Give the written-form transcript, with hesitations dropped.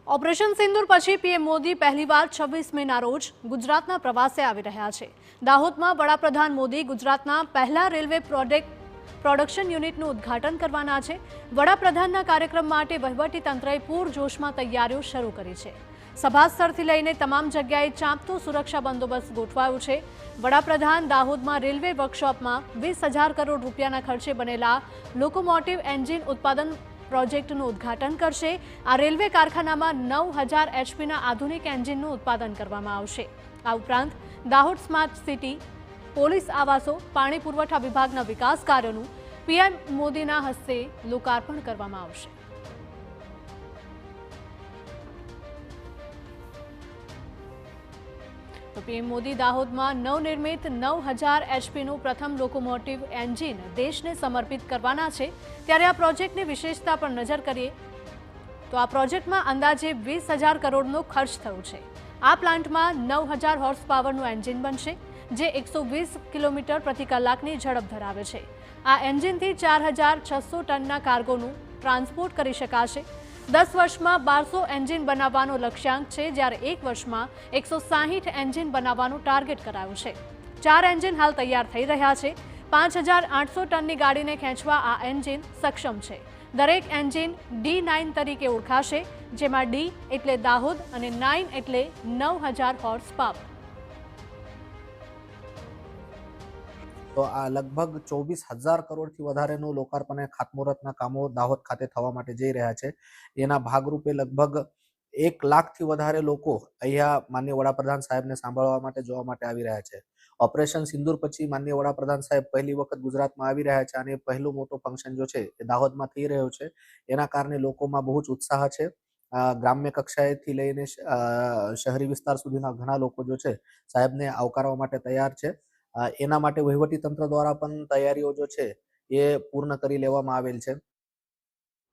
Operation સિંદૂર પછી PM Modi પહેલીવાર 26 મેના રોજ ગુજરાતના પ્રવાસે આવી રહ્યા છે। દાહોદમાં વડાપ્રધાન મોદી ગુજરાતના પહેલા રેલવે પ્રોડક્શન યુનિટનું ઉદ્ઘાટન કરવાના છે। વડાપ્રધાનના કાર્યક્રમ માટે વહીવટીતંત્રએ પૂરજોશમાં તૈયારીઓ શરૂ કરી છે। સભા સ્થળથી લઈને તમામ જગ્યાએ ચાંપતો સુરક્ષા બંદોબસ્ત ગોઠવાયો છે। વડાપ્રધાન દાહોદમાં રેલવે વર્કશોપમાં 20,000 કરોડ રૂપિયાના ખર્ચે બનેલા લોકોમોટિવ એન્જિન ઉત્પાદન પ્રોજેક્ટનું ઉદ્ઘાટન કરશે। આ રેલવે કારખાનામાં 9,000 એચપીના આધુનિક એન્જિનનું ઉત્પાદન કરવામાં આવશે। આ ઉપરાંત દાહોદ સ્માર્ટ સિટી, પોલીસ આવાસો, પાણી પુરવઠા વિભાગના વિકાસ કાર્યોનું પીએમ મોદીના હસ્તે લોકાર્પણ કરવામાં આવશે। તો પીએમ મોદી દાહોદમાં નવનિર્મિત 9,000 એચપીનું પ્રથમ લોકોમોટિવ એન્જિન દેશને સમર્પિત કરવાના છે। ત્યારે આ પ્રોજેક્ટની વિશેષતા પર નજર કરીએ તો આ પ્રોજેક્ટમાં અંદાજે 20,000 કરોડનો ખર્ચ થયો છે। આ પ્લાન્ટમાં 9,000 હોર્સ પાવરનું એન્જિન બનશે, જે 120 કિલોમીટર પ્રતિ કલાકની ઝડપ ધરાવે છે। આ એન્જિનથી 4,600 ટનના કાર્ગોનું ટ્રાન્સપોર્ટ કરી શકાશે। 10 વર્ષમાં 1200 એન્જિન બનાવવાનો લક્ષ્યાંક છે, જ્યારે 1 વર્ષમાં 160 એન્જિન બનાવવાનું ટાર્ગેટ કરાયું છે। 4 એન્જિન હાલ તૈયાર થઈ રહ્યા છે। 5,800 ટનની ગાડીને ખેંચવા આ એન્જિન સક્ષમ છે। દરેક એન્જિન D9 તરીકે ઓળખાશે, જેમાં D એટલે દાહોદ અને 9 એટલે 9,000 હોર્સ પાવર। તો આ લગભગ 24,000 કરોડથી વધારેનું લોકાર્પણ અને ખાતમુહૂર્તના કામો દાહોદ ખાતે થવા માટે જઈ રહ્યા છે। એના ભાગરૂપે લગભગ 1 લાખથી વધારે લોકો અહીંયા માનનીય વડાપ્રધાન સાહેબને સાંભળવા માટે જોવા માટે આવી રહ્યા છે। ઓપરેશન સિંદૂર પછી માનનીય વડાપ્રધાન સાહેબ પહેલી વખત ગુજરાતમાં આવી રહ્યા છે અને પહેલું મોટું ફંક્શન જો છે એ દાહોદમાં થઈ રહ્યું છે। એના કારણે લોકોમાં બહુ જ ઉત્સાહ છે। ગ્રામ્ય કક્ષાએથી લઈને શહેરી વિસ્તાર સુધીના ઘણા લોકો જો છે સાહેબને આવકારવા માટે તૈયાર છે। એના માટે વહીવટી તંત્ર દ્વારા પણ તૈયારીઓ જો છે એ પૂર્ણ કરી લેવામાં આવેલ છે।